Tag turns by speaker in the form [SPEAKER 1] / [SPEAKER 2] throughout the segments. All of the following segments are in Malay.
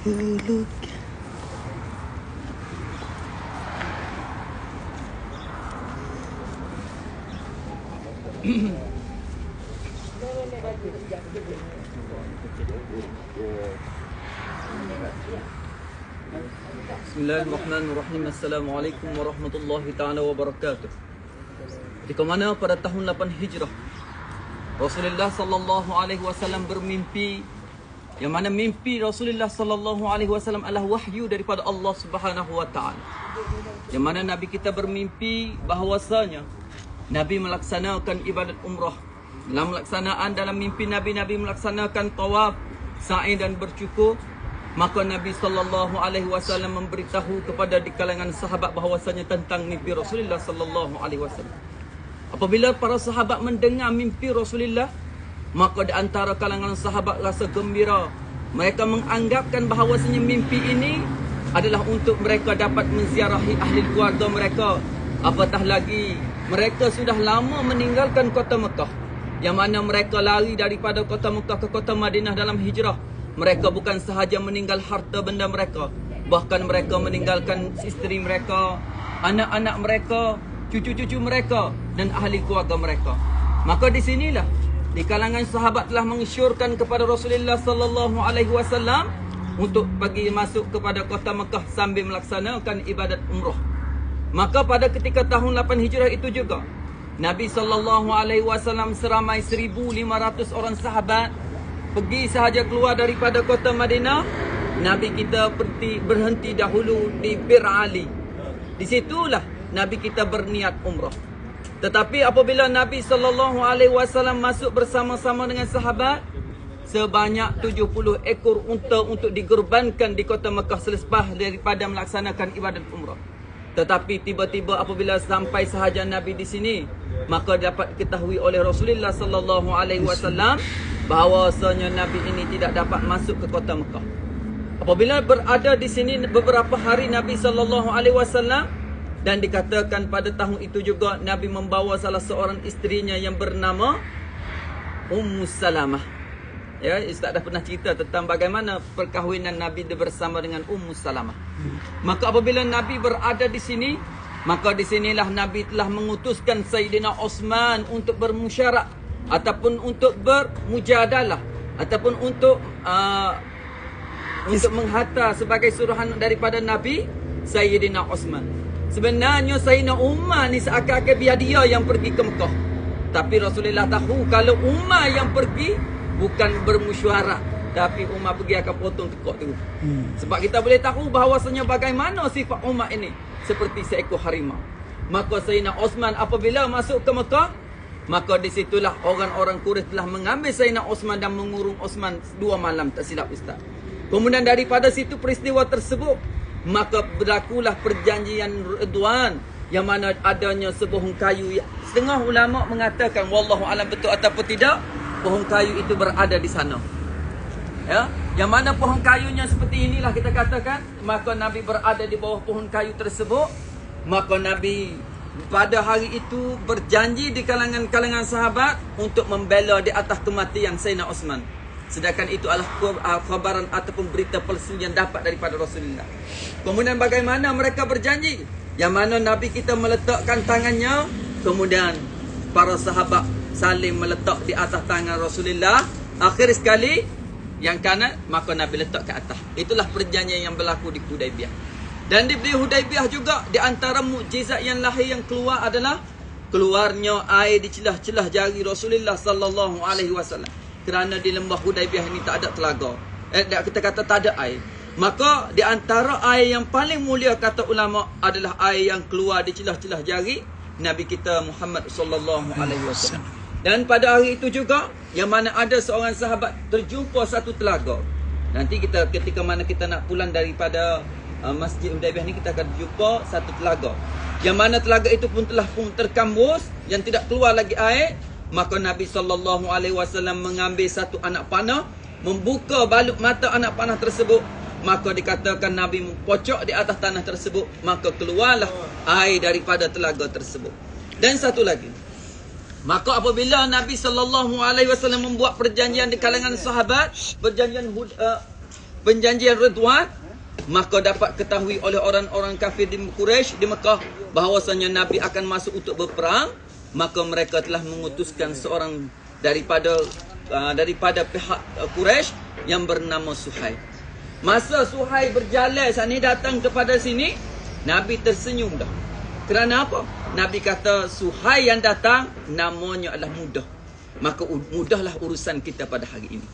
[SPEAKER 1] you look.
[SPEAKER 2] Bismillahirrahmanirrahim. Assalamualaikum warahmatullahi ta'ala wabarakatuh. Ketika mana pada tahun 8 Hijrah Rasulullah sallallahu alaihi wasallam bermimpi, yang mana mimpi Rasulullah sallallahu alaihi wasallam adalah wahyu daripada Allah Subhanahu wa taala. Yang mana Nabi kita bermimpi bahawasanya Nabi melaksanakan ibadat umrah. Dalam mimpi Nabi melaksanakan tawaf, sa'i dan bercukur. Maka Nabi sallallahu alaihi wasallam memberitahu kepada di kalangan sahabat bahawasanya tentang mimpi Rasulullah sallallahu alaihi wasallam. Apabila para sahabat mendengar mimpi Rasulullah, maka di antara kalangan sahabat rasa gembira. Mereka menganggapkan bahawasanya mimpi ini adalah untuk mereka dapat menziarahi ahli keluarga mereka. Apatah lagi, mereka sudah lama meninggalkan kota Mekah, yang mana mereka lari daripada kota Mekah ke kota Madinah dalam hijrah. Mereka bukan sahaja meninggal harta benda mereka, bahkan mereka meninggalkan isteri mereka, anak-anak mereka, cucu-cucu mereka dan ahli keluarga mereka. Maka di sinilah di kalangan sahabat telah mengisyorkan kepada Rasulullah sallallahu alaihi wasallam untuk pergi masuk kepada kota Mekah sambil melaksanakan ibadat umrah. Maka pada ketika tahun 8 Hijrah itu juga Nabi sallallahu alaihi wasallam seramai 1,500 orang sahabat pergi sahaja keluar daripada kota Madinah. Nabi kita berhenti dahulu di Bir Ali. Di situlah Nabi kita berniat umrah. Tetapi apabila Nabi sallallahu alaihi wasallam masuk bersama-sama dengan sahabat, sebanyak 70 ekor unta untuk dikorbankan di kota Mekah selepas daripada melaksanakan ibadat umrah. Tetapi tiba-tiba apabila sampai sahaja Nabi di sini, maka dapat diketahui oleh Rasulullah sallallahu alaihi wasallam bahawasanya Nabi ini tidak dapat masuk ke kota Mekah. Apabila berada di sini beberapa hari Nabi sallallahu alaihi wasallam, dan dikatakan pada tahun itu juga Nabi membawa salah seorang isterinya yang bernama Ummu Salamah. Ya, Ustaz dah pernah cerita tentang bagaimana perkahwinan Nabi bersama dengan Ummu Salamah. Maka apabila Nabi berada di sini, maka di sinilah Nabi telah mengutuskan Sayyidina Osman untuk bermusyarak ataupun untuk bermujadalah ataupun untuk menghantar sebagai suruhan daripada Nabi Sayyidina Osman. Sebenarnya Sayyidina Umar ni seakan-akan biar dia yang pergi ke Mekah. Tapi Rasulullah tahu kalau Umar yang pergi bukan bermesyuarat, tapi Umar pergi akan potong tekuk tu. Sebab kita boleh tahu bahawasanya bagaimana sifat Umar ini seperti seekor harimau. Maka Sayyidina Osman apabila masuk ke Mekah, maka di situlah orang-orang Quraisy telah mengambil Sayyidina Osman dan mengurung Osman 2 malam, tak silap Ustaz. Kemudian daripada situ peristiwa tersebut, maka berlakulah perjanjian Ridwan, yang mana adanya sebuah kayu. Setengah ulama mengatakan wallahu alam betul ataupun tidak, pohon kayu itu berada di sana. Ya, yang mana pohon kayunya seperti inilah kita katakan. Maka Nabi berada di bawah pohon kayu tersebut. Maka Nabi pada hari itu berjanji di kalangan sahabat untuk membela di atas kematian Sayyidina Osman. Sedangkan itu adalah khabaran ataupun berita palsu yang dapat daripada Rasulullah. Kemudian bagaimana mereka berjanji, yang mana Nabi kita meletakkan tangannya, kemudian para sahabat saling meletak di atas tangan Rasulullah. Akhir sekali yang kanan, maka Nabi letak ke atas. Itulah perjanjian yang berlaku di Hudaibiyah. Dan di Hudaibiyah juga, di antara mukjizat yang lahir yang keluar adalah keluarnya air di celah-celah jari Rasulullah sallallahu alaihi wasallam. Kerana di lembah Hudaibiyah ini tak ada telaga. Kita kata tak ada air. Maka di antara air yang paling mulia kata ulama adalah air yang keluar di celah-celah jari Nabi kita Muhammad sallallahu alaihi wasallam. Dan pada hari itu juga, yang mana ada seorang sahabat terjumpa satu telaga. Nanti kita ketika mana kita nak pulang daripada Masjid Hudaibiyah ni, kita akan jumpa satu telaga. Yang mana telaga itu pun telah terkambus, yang tidak keluar lagi air. Maka Nabi SAW mengambil satu anak panah, membuka balut mata anak panah tersebut. Maka dikatakan Nabi mempocok di atas tanah tersebut, maka keluarlah air daripada telaga tersebut. Dan satu lagi, maka apabila Nabi SAW membuat perjanjian di kalangan sahabat, perjanjian perjanjian Ridwan, maka dapat ketahui oleh orang-orang kafir di Quraisy di Mekah bahawasanya Nabi akan masuk untuk berperang. Maka mereka telah mengutuskan seorang daripada pihak Quraisy yang bernama Suhail. Masa Suhail berjalan sini datang kepada sini, Nabi tersenyum dah. Kerana apa? Nabi kata Suhail yang datang namanya adalah mudah. Maka mudahlah urusan kita pada hari ini.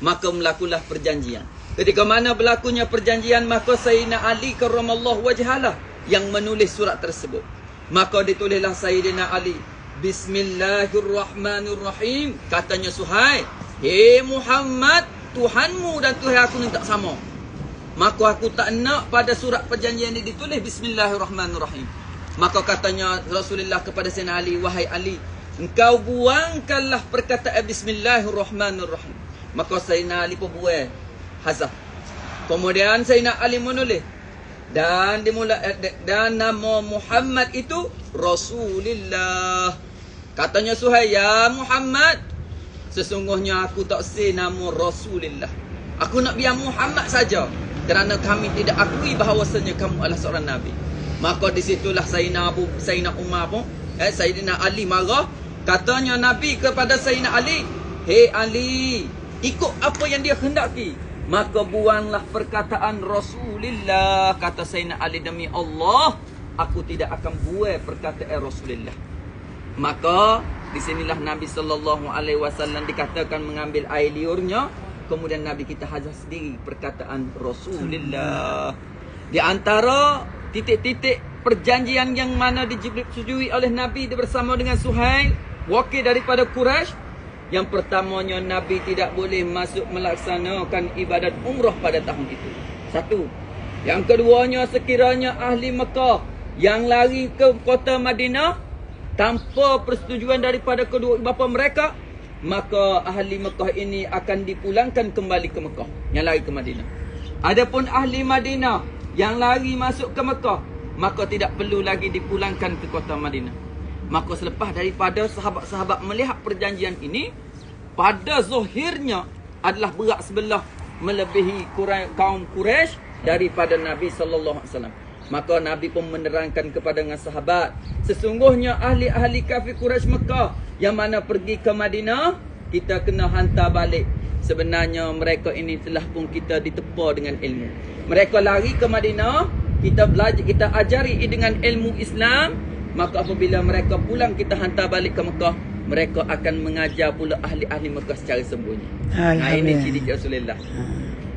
[SPEAKER 2] Maka berlakulah perjanjian. Ketika mana berlakunya perjanjian, maka Sayyidina Ali karramallahu wajhalah yang menulis surat tersebut. Maka ditulislah Sayyidina Ali, Bismillahirrahmanirrahim. Katanya Suhail, "Hei Muhammad, Tuhanmu dan Tuhan aku ni tak sama. Maka aku tak nak pada surat perjanjian ini ditulis Bismillahirrahmanirrahim." Maka katanya Rasulullah kepada Sayyidina Ali, "Wahai Ali, engkau buangkanlah perkataan Bismillahirrahmanirrahim." Maka Sayyidina Ali pun buang hazaf. Kemudian Sayyidina Ali menulis, dan nama Muhammad itu Rasulullah. Katanya Suhail, "Ya Muhammad, sesungguhnya aku tak say nama Rasulullah. Aku nak biar Muhammad saja, kerana kami tidak akui bahawasanya kamu adalah seorang Nabi." Maka disitulah Sayyidina Umar pun, Sayyidina Ali marah. Katanya Nabi kepada Sayyidina Ali, "Hei Ali, ikut apa yang dia hendaki. Maka buanglah perkataan Rasulullah." Kata Sayyidina Ali, "Demi Allah, aku tidak akan buang perkataan Rasulullah." Maka di sinilah Nabi SAW dikatakan mengambil air liurnya. Kemudian Nabi kita hazah sendiri perkataan Rasulullah. Di antara titik-titik perjanjian yang mana disetujui oleh Nabi bersama dengan Suhail, wakil daripada Quraisy, yang pertamanya Nabi tidak boleh masuk melaksanakan ibadat umrah pada tahun itu. Satu. Yang keduanya, sekiranya ahli Mekah yang lari ke kota Madinah tanpa persetujuan daripada kedua bapa mereka, maka ahli Mekah ini akan dipulangkan kembali ke Mekah, yang lari ke Madinah. Adapun ahli Madinah yang lari masuk ke Mekah, maka tidak perlu lagi dipulangkan ke kota Madinah. Maka selepas daripada sahabat-sahabat melihat perjanjian ini, pada zahirnya adalah berat sebelah melebihi kaum Quraisy daripada Nabi SAW. Maka Nabi pun menerangkan kepada sahabat, sesungguhnya ahli-ahli kafir Quraisy Mekah yang mana pergi ke Madinah, kita kena hantar balik. Sebenarnya mereka ini telah pun kita ditepa dengan ilmu. Mereka lari ke Madinah, kita belajar, kita ajari dengan ilmu Islam. Maka apabila mereka pulang, kita hantar balik ke Mekah, mereka akan mengajar pula ahli-ahli Mekah secara sembunyi. Nah, ini ciri Rasulullah.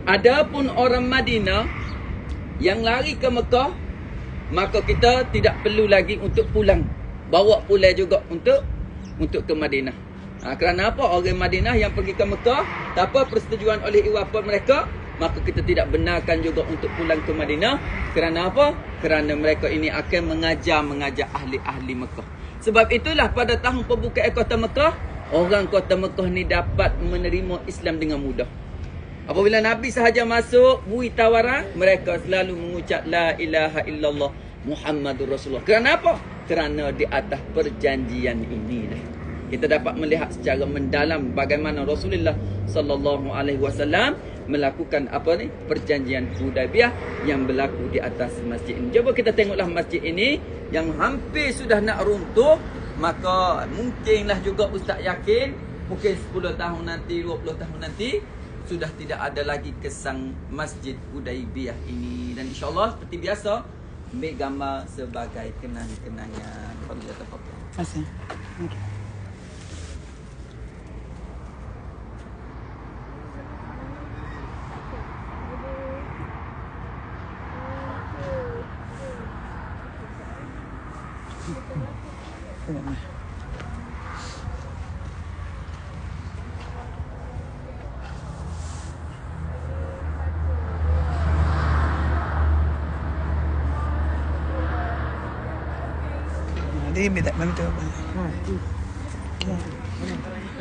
[SPEAKER 2] Adapun orang Madinah yang lari ke Mekah, maka kita tidak perlu lagi untuk pulang. Bawa pulang juga untuk ke Madinah. Kerana apa? Orang Madinah yang pergi ke Mekah tanpa persetujuan oleh ibu bapa mereka, maka kita tidak benarkan juga untuk pulang ke Madinah. Kerana apa? Kerana mereka ini akan mengajar ahli-ahli Mekah. Sebab itulah pada tahun pembukaan kota Mekah, orang kota Mekah ni dapat menerima Islam dengan mudah. Apabila Nabi sahaja masuk, bui tawaran, mereka selalu mengucap La ilaha illallah Muhammadur Rasulullah. Kerana apa? Kerana di atas perjanjian ini kita dapat melihat secara mendalam bagaimana Rasulullah SAW melakukan perjanjian Hudaibiyah yang berlaku di atas masjid ini. Cuba kita tengoklah masjid ini yang hampir sudah nak runtuh. Maka mungkinlah juga Ustaz yakin, mungkin 10 tahun nanti, 20 tahun nanti, sudah tidak ada lagi kesan Masjid Hudaibiyah ini. Dan insyaAllah seperti biasa, ambil gambar sebagai kenang-kenangan. Terima kasih.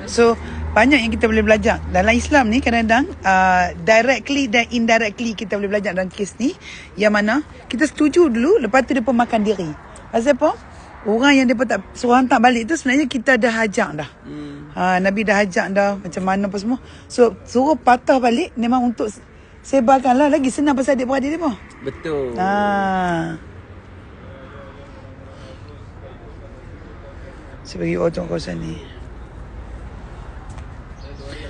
[SPEAKER 1] So banyak yang kita boleh belajar dalam Islam ni. Kadang-kadang directly dan indirectly kita boleh belajar dalam kes ni, yang mana kita setuju dulu, lepas tu dia pun makan diri. Pasal apa? Orang yang dia pun tak suruh hantar balik tu sebenarnya kita dah hajak dah. Nabi dah hajak dah macam mana apa semua. So suruh patah balik memang untuk sebarkanlah, lagi senang pasal adik-beradik dia mah.
[SPEAKER 2] Betul.
[SPEAKER 1] Saya bagi orang tengok kawasan ni.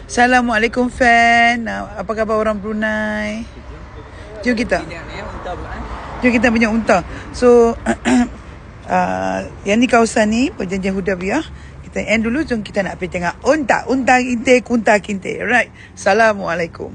[SPEAKER 1] Assalamualaikum Fan. Apa khabar orang Brunei? Jom kita. Jom kita punya unta. So yang ni kawasan ni perjanjian Hudaibiyah. Kita end dulu. Jom kita nak pergi tengok unta. Unta kintik, kunta kintik. Alright. Assalamualaikum.